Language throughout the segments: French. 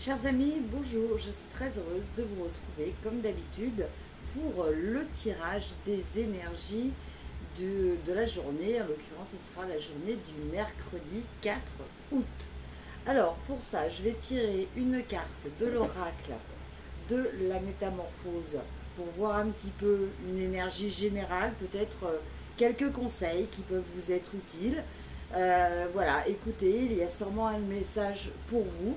Chers amis, bonjour, je suis très heureuse de vous retrouver comme d'habitude pour le tirage des énergies de la journée. En l'occurrence, ce sera la journée du mercredi 4 août. Alors pour ça, je vais tirer une carte de l'oracle de la métamorphose pour voir un petit peu une énergie générale, peut-être quelques conseils qui peuvent vous être utiles. Voilà, écoutez, il y a sûrement un message pour vous.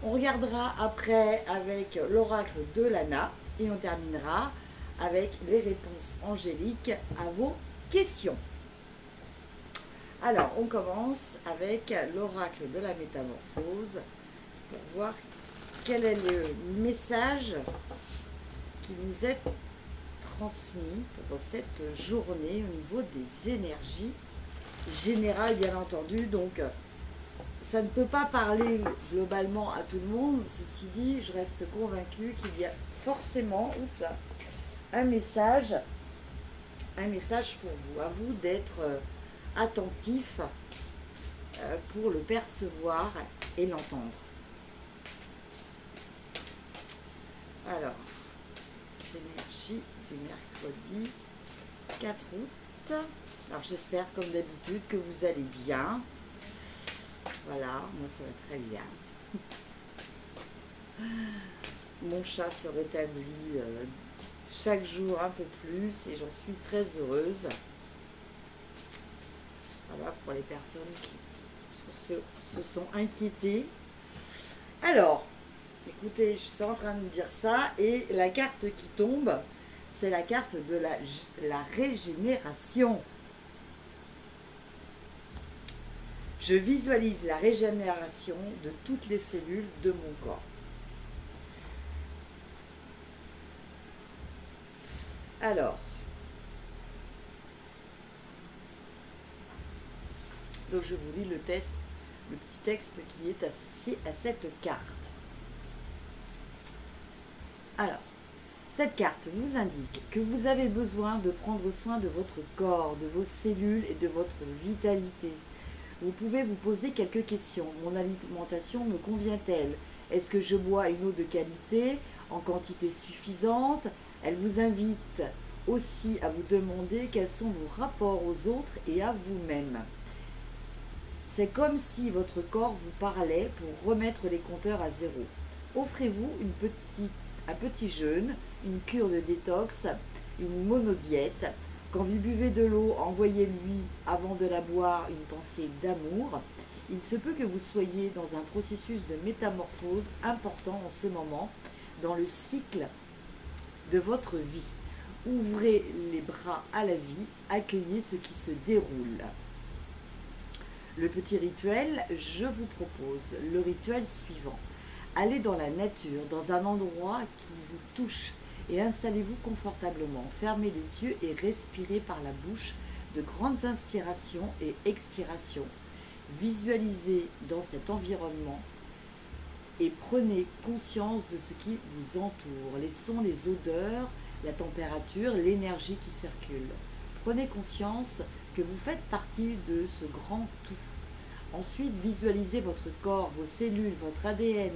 On regardera après avec l'oracle de Lana et on terminera avec les réponses angéliques à vos questions. Alors, on commence avec l'oracle de la métamorphose pour voir quel est le message qui nous est transmis pour cette journée au niveau des énergies générales, bien entendu. Donc, ça ne peut pas parler globalement à tout le monde. Ceci dit, je reste convaincue qu'il y a forcément un message pour vous. À vous d'être attentif pour le percevoir et l'entendre. Alors, l'énergie du mercredi 4 août. Alors, j'espère comme d'habitude que vous allez bien. Voilà, moi ça va très bien. Mon chat se rétablit chaque jour un peu plus et j'en suis très heureuse. Voilà pour les personnes qui se sont inquiétées. Alors, écoutez, je suis en train de dire ça et la carte qui tombe, c'est la carte de la régénération. Je visualise la régénération de toutes les cellules de mon corps. Alors, donc je vous lis le petit texte qui est associé à cette carte. Alors, cette carte vous indique que vous avez besoin de prendre soin de votre corps, de vos cellules et de votre vitalité. Vous pouvez vous poser quelques questions. Mon alimentation me convient-elle? Est-ce que je bois une eau de qualité en quantité suffisante? Elle vous invite aussi à vous demander quels sont vos rapports aux autres et à vous-même. C'est comme si votre corps vous parlait pour remettre les compteurs à zéro. Offrez-vous un petit jeûne, une cure de détox, une monodiète. Quand vous buvez de l'eau, envoyez-lui, avant de la boire, une pensée d'amour. Il se peut que vous soyez dans un processus de métamorphose important en ce moment, dans le cycle de votre vie. Ouvrez les bras à la vie, accueillez ce qui se déroule. Le petit rituel, je vous propose le rituel suivant. Allez dans la nature, dans un endroit qui vous touche, et installez-vous confortablement. Fermez les yeux et respirez par la bouche de grandes inspirations et expirations. Visualisez dans cet environnement et prenez conscience de ce qui vous entoure, les sons, les odeurs, la température, l'énergie qui circule. Prenez conscience que vous faites partie de ce grand tout. Ensuite, visualisez votre corps, vos cellules, votre ADN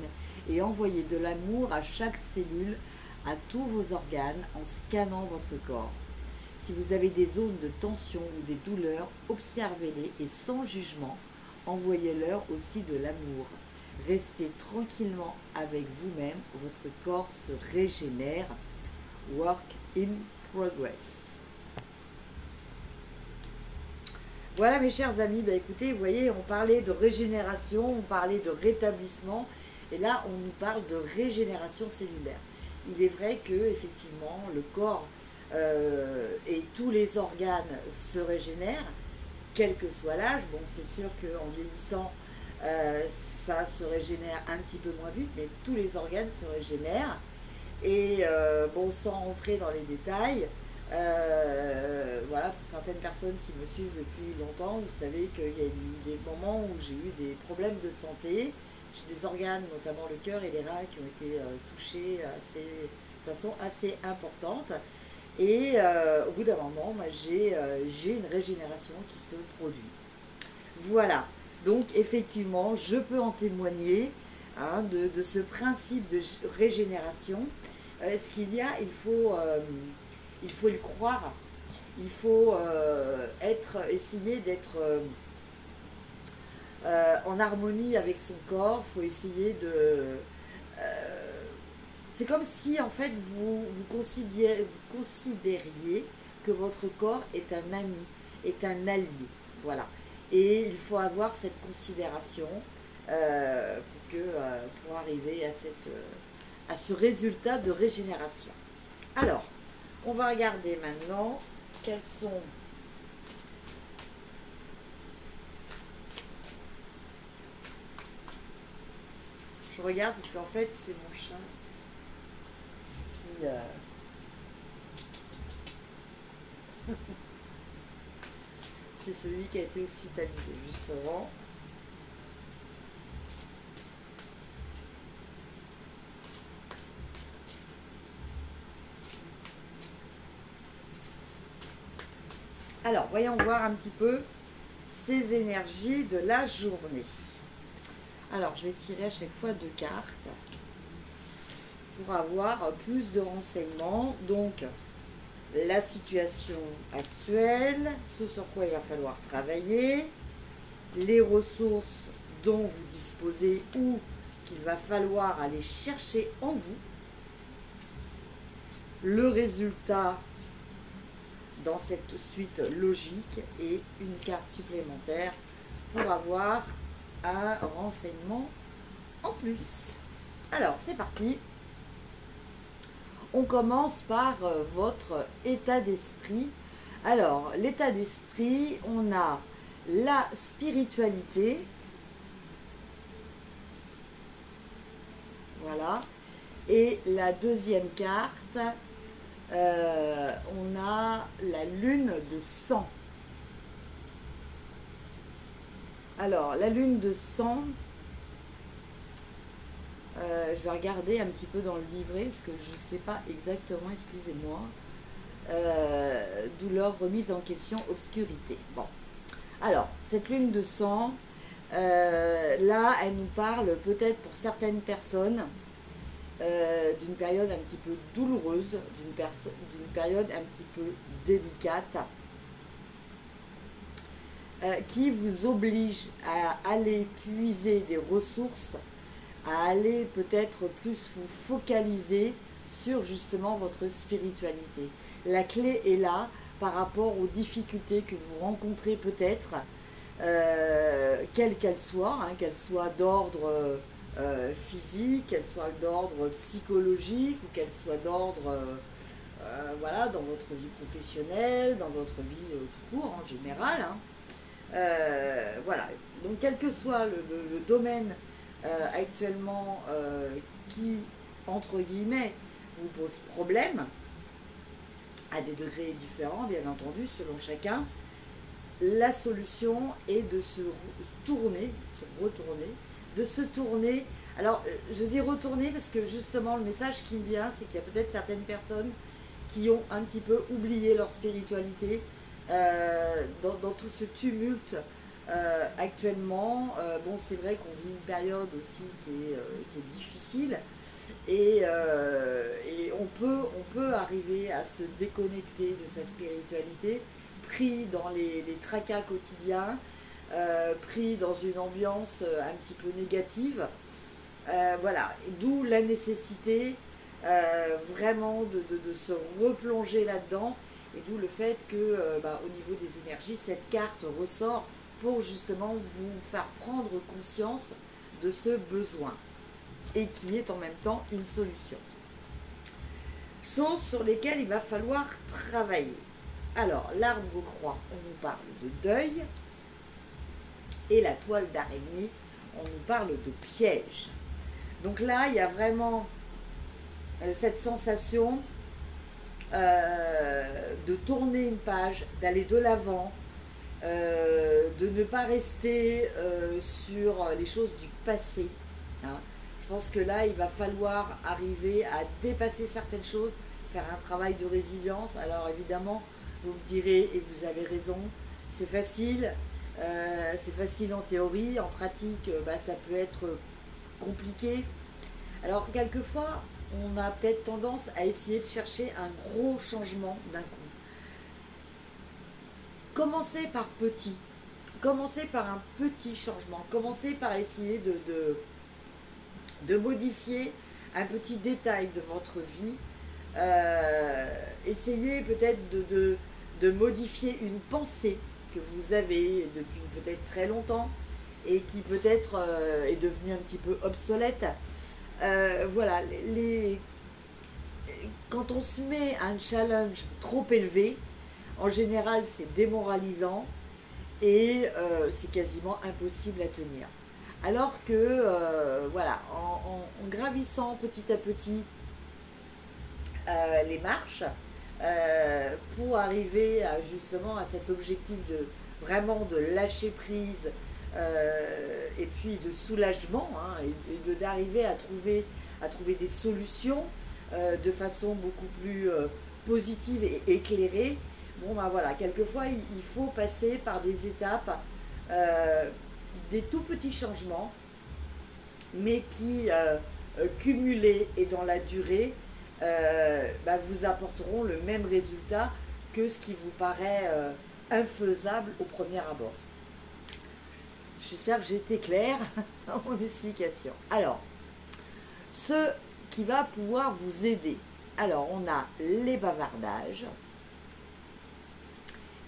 et envoyez de l'amour à chaque cellule, à tous vos organes en scannant votre corps. Si vous avez des zones de tension ou des douleurs, observez-les et sans jugement, envoyez-leur aussi de l'amour. Restez tranquillement avec vous-même, votre corps se régénère. Work in progress. Voilà mes chers amis, écoutez, vous voyez, on parlait de régénération, on parlait de rétablissement, et là on nous parle de régénération cellulaire. Il est vrai que effectivement le corps et tous les organes se régénèrent, quel que soit l'âge. Bon, c'est sûr qu'en vieillissant, ça se régénère un petit peu moins vite, mais tous les organes se régénèrent. Et bon, sans rentrer dans les détails, voilà, pour certaines personnes qui me suivent depuis longtemps, vous savez qu'il y a eu des moments où j'ai eu des problèmes de santé. J'ai des organes, notamment le cœur et les reins, qui ont été touchés de façon assez importante. Et au bout d'un moment, j'ai une régénération qui se produit. Voilà, donc effectivement, je peux en témoigner. hein, de ce principe de régénération. Ce qu'il y a, il faut le croire, il faut essayer d'être en harmonie avec son corps, il faut essayer de... c'est comme si en fait vous considériez que votre corps est un ami, est un allié, voilà. Et il faut avoir cette considération pour arriver à ce résultat de régénération. Alors, on va regarder maintenant quels sont... Je regarde parce qu'en fait, c'est mon chat qui... c'est celui qui a été hospitalisé, justement. Alors, voyons voir un petit peu ces énergies de la journée. Alors, je vais tirer à chaque fois 2 cartes pour avoir plus de renseignements. Donc, la situation actuelle, ce sur quoi il va falloir travailler, les ressources dont vous disposez ou qu'il va falloir aller chercher en vous, le résultat dans cette suite logique et une carte supplémentaire pour avoir un renseignement en plus. Alors, c'est parti. On commence par votre état d'esprit. Alors, l'état d'esprit, on a la spiritualité. Voilà. Et la deuxième carte, on a la lune de sang. Alors, la lune de sang, je vais regarder un petit peu dans le livret, parce que je ne sais pas exactement, excusez-moi. Douleur, remise en question, obscurité. Bon. Alors, cette lune de sang, là, elle nous parle peut-être pour certaines personnes d'une période un petit peu douloureuse, d'une période un petit peu délicate, qui vous oblige à aller puiser des ressources, à aller peut-être plus vous focaliser sur justement votre spiritualité. La clé est là par rapport aux difficultés que vous rencontrez peut-être, quelles qu'elles soient, hein, qu'elles soient d'ordre physique, qu'elles soient d'ordre psychologique ou qu'elles soient d'ordre voilà, dans votre vie professionnelle, dans votre vie tout court en général. Hein. Voilà, donc quel que soit le domaine actuellement qui, entre guillemets, vous pose problème, à des degrés différents, bien entendu, selon chacun, la solution est de se tourner, de se tourner. Alors, je dis retourner parce que justement, le message qui me vient, c'est qu'il y a peut-être certaines personnes qui ont un petit peu oublié leur spiritualité dans tout ce tumulte actuellement. Bon, c'est vrai qu'on vit une période aussi qui est difficile et on peut arriver à se déconnecter de sa spiritualité, pris dans les tracas quotidiens, pris dans une ambiance un petit peu négative. Voilà, d'où la nécessité vraiment de se replonger là-dedans, et d'où le fait que au niveau des énergies, cette carte ressort pour justement vous faire prendre conscience de ce besoin et qui est en même temps une solution. Choses sur lesquelles il va falloir travailler. Alors, l'arbre-croix, on nous parle de deuil, et la toile d'araignée, on nous parle de piège. Donc là, il y a vraiment cette sensation de tourner une page, d'aller de l'avant, de ne pas rester sur les choses du passé. Hein. Je pense que là, il va falloir arriver à dépasser certaines choses, faire un travail de résilience. Alors évidemment, vous me direz, et vous avez raison, c'est facile en théorie, en pratique, ça peut être compliqué. Alors, quelquefois, on a peut-être tendance à essayer de chercher un gros changement d'un coup. Commencez par petit. Commencez par un petit changement. Commencez par essayer de modifier un petit détail de votre vie. Essayez peut-être de modifier une pensée que vous avez depuis peut-être très longtemps et qui peut-être est devenue un petit peu obsolète. Voilà, quand on se met un challenge trop élevé, en général c'est démoralisant et c'est quasiment impossible à tenir. Alors que, voilà, en gravissant petit à petit les marches, pour arriver justement à cet objectif de vraiment de lâcher prise et puis de soulagement, hein, et d'arriver à trouver des solutions de façon beaucoup plus positive et éclairée. Bon ben voilà, quelquefois il faut passer par des étapes, des tout petits changements, mais qui cumulés et dans la durée vous apporteront le même résultat que ce qui vous paraît infaisable au premier abord. J'espère que j'ai été claire dans mon explication. Alors, ce qui va pouvoir vous aider. Alors, on a les bavardages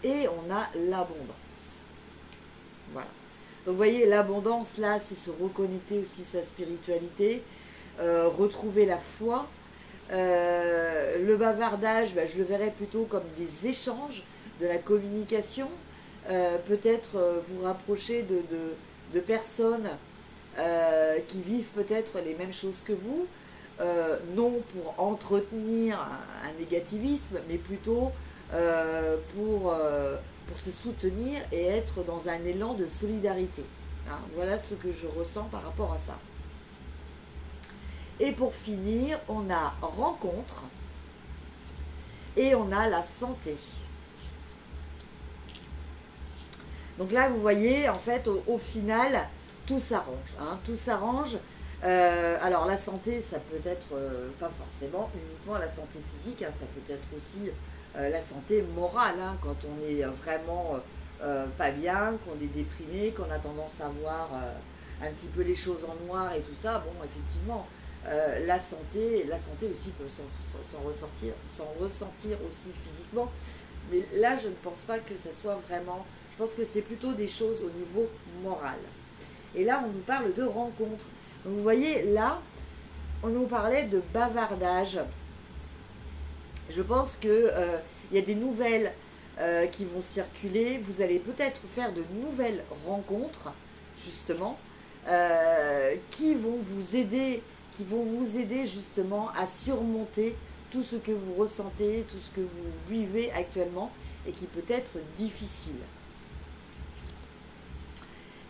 et on a l'abondance. Voilà. Donc, vous voyez, l'abondance, là, c'est se reconnecter aussi sa spiritualité, retrouver la foi. Le bavardage, je le verrais plutôt comme des échanges, de la communication, peut-être vous rapprocher de personnes qui vivent peut-être les mêmes choses que vous, non pour entretenir un négativisme, mais plutôt pour se soutenir et être dans un élan de solidarité. Hein, voilà ce que je ressens par rapport à ça. Et pour finir, on a rencontre et on a la santé. Donc là, vous voyez, en fait, au final, tout s'arrange. Hein, tout s'arrange. Alors la santé, ça peut être pas forcément uniquement la santé physique, hein, ça peut être aussi la santé morale. Hein, quand on est vraiment pas bien, qu'on est déprimé, qu'on a tendance à voir un petit peu les choses en noir et tout ça, bon, effectivement, la santé aussi peut s'en ressentir aussi physiquement. Mais là, je ne pense pas que ça soit vraiment... Je pense que c'est plutôt des choses au niveau moral. Et là, on nous parle de rencontres. Donc, vous voyez, là, on nous parlait de bavardage. Je pense qu'il y a des nouvelles qui vont circuler. Vous allez peut-être faire de nouvelles rencontres, justement, qui vont vous aider justement à surmonter tout ce que vous ressentez, tout ce que vous vivez actuellement et qui peut être difficile.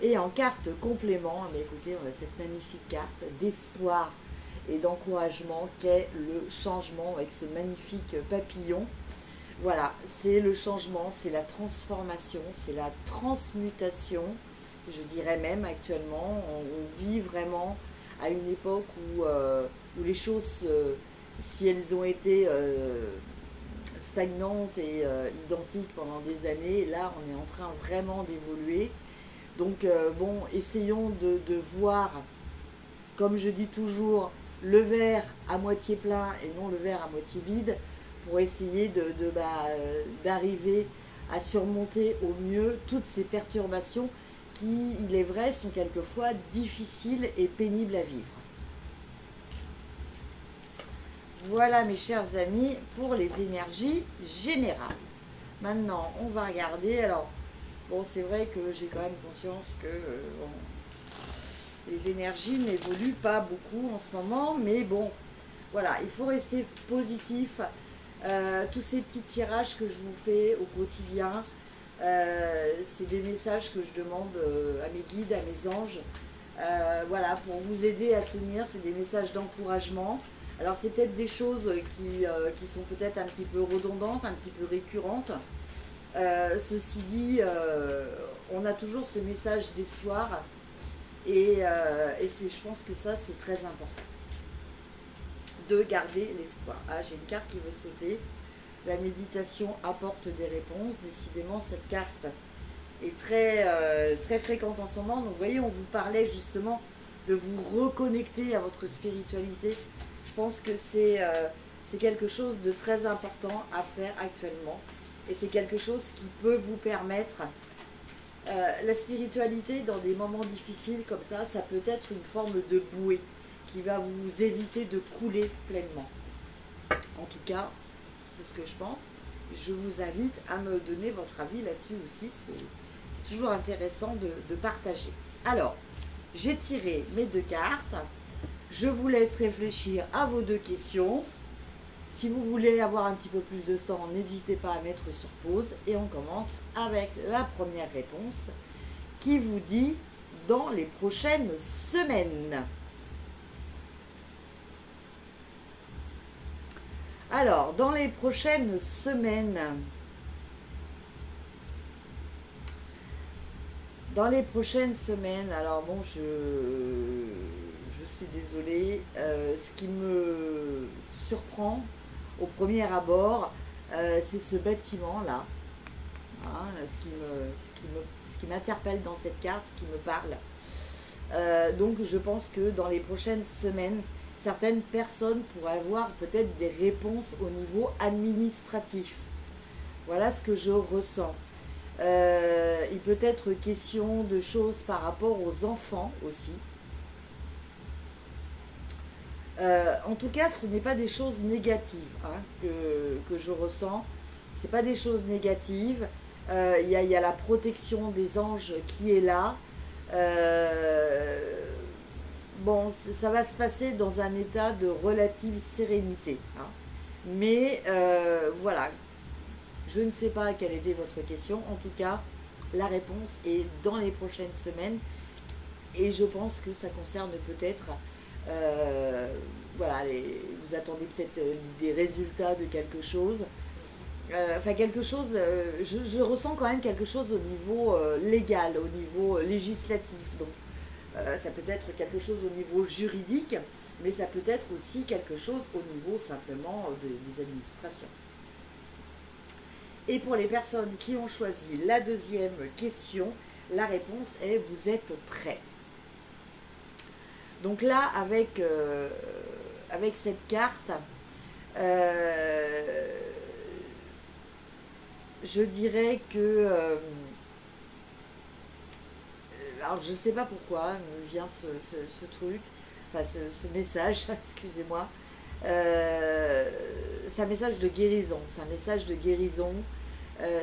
Et en carte complément, mais écoutez, on a cette magnifique carte d'espoir et d'encouragement qu'est le changement avec ce magnifique papillon. Voilà, c'est le changement, c'est la transformation, c'est la transmutation, je dirais même actuellement. On vit vraiment à une époque où les choses, si elles ont été stagnantes et identiques pendant des années, là on est en train vraiment d'évoluer. Donc bon, essayons de voir, comme je dis toujours, le verre à moitié plein et non le verre à moitié vide, pour essayer d'arriver à surmonter au mieux toutes ces perturbations qui, il est vrai, sont quelquefois difficiles et pénibles à vivre. Voilà mes chers amis pour les énergies générales. Maintenant, on va regarder. Alors, bon, c'est vrai que j'ai quand même conscience que les énergies n'évoluent pas beaucoup en ce moment, mais bon, voilà, il faut rester positif. Tous ces petits tirages que je vous fais au quotidien, c'est des messages que je demande à mes guides, à mes anges, voilà, pour vous aider à tenir. C'est des messages d'encouragement. Alors c'est peut-être des choses qui sont peut-être un petit peu redondantes, un petit peu récurrentes. Ceci dit, on a toujours ce message d'espoir Je pense que ça, c'est très important. De garder l'espoir. Ah, j'ai une carte qui veut sauter. La méditation apporte des réponses. Décidément, cette carte est très fréquente en ce moment. Donc, vous voyez, on vous parlait justement de vous reconnecter à votre spiritualité. Je pense que c'est quelque chose de très important à faire actuellement. Et c'est quelque chose qui peut vous permettre... la spiritualité, dans des moments difficiles comme ça peut être une forme de bouée qui va vous éviter de couler pleinement. En tout cas, c'est ce que je pense. Je vous invite à me donner votre avis là-dessus aussi. C'est toujours intéressant de partager. Alors, j'ai tiré mes 2 cartes. Je vous laisse réfléchir à vos 2 questions. Si vous voulez avoir un petit peu plus de temps, n'hésitez pas à mettre sur pause. Et on commence avec la première réponse qui vous dit « dans les prochaines semaines ». Alors, dans les prochaines semaines, alors bon, je suis désolée, ce qui me surprend au premier abord, c'est ce bâtiment-là, hein, ce qui m'interpelle dans cette carte, ce qui me parle. Donc, je pense que dans les prochaines semaines, certaines personnes pourraient avoir peut-être des réponses au niveau administratif. Voilà ce que je ressens. Il peut être question de choses par rapport aux enfants aussi. En tout cas, ce n'est pas des choses négatives hein, que je ressens. Ce n'est pas des choses négatives. Il y a la protection des anges qui est là. Bon, ça va se passer dans un état de relative sérénité. Hein. Mais voilà, je ne sais pas quelle était votre question. En tout cas, la réponse est dans les prochaines semaines. Et je pense que ça concerne peut-être, voilà, vous attendez peut-être des résultats de quelque chose. Enfin, quelque chose, je ressens quand même quelque chose au niveau légal, au niveau législatif. Donc, ça peut être quelque chose au niveau juridique, mais ça peut être aussi quelque chose au niveau simplement des administrations. Et pour les personnes qui ont choisi la deuxième question, la réponse est « vous êtes prêts ». Donc là, avec cette carte, je dirais que... alors je ne sais pas pourquoi me vient ce truc, enfin ce message, excusez-moi. C'est un message de guérison,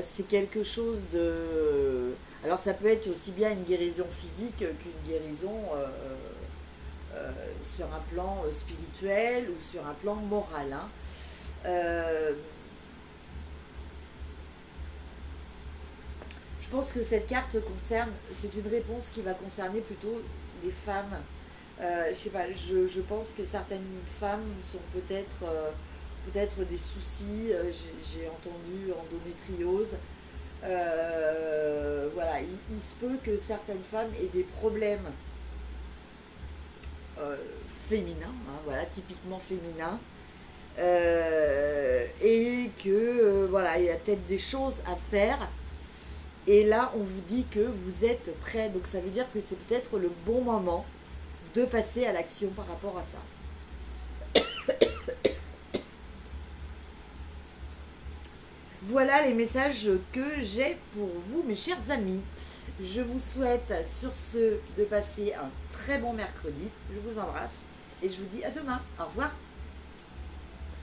c'est quelque chose de... Alors ça peut être aussi bien une guérison physique qu'une guérison sur un plan spirituel ou sur un plan moral. Hein. Je pense que cette carte concerne, c'est une réponse qui va concerner plutôt des femmes. Je sais pas, je pense que certaines femmes sont peut-être des soucis, j'ai entendu endométriose. Voilà, il se peut que certaines femmes aient des problèmes féminins, hein, voilà, typiquement féminins. Et que voilà, il y a peut-être des choses à faire. Et là, on vous dit que vous êtes prêts. Donc, ça veut dire que c'est peut-être le bon moment de passer à l'action par rapport à ça. Voilà les messages que j'ai pour vous, mes chers amis. Je vous souhaite sur ce de passer un très bon mercredi. Je vous embrasse et je vous dis à demain. Au revoir.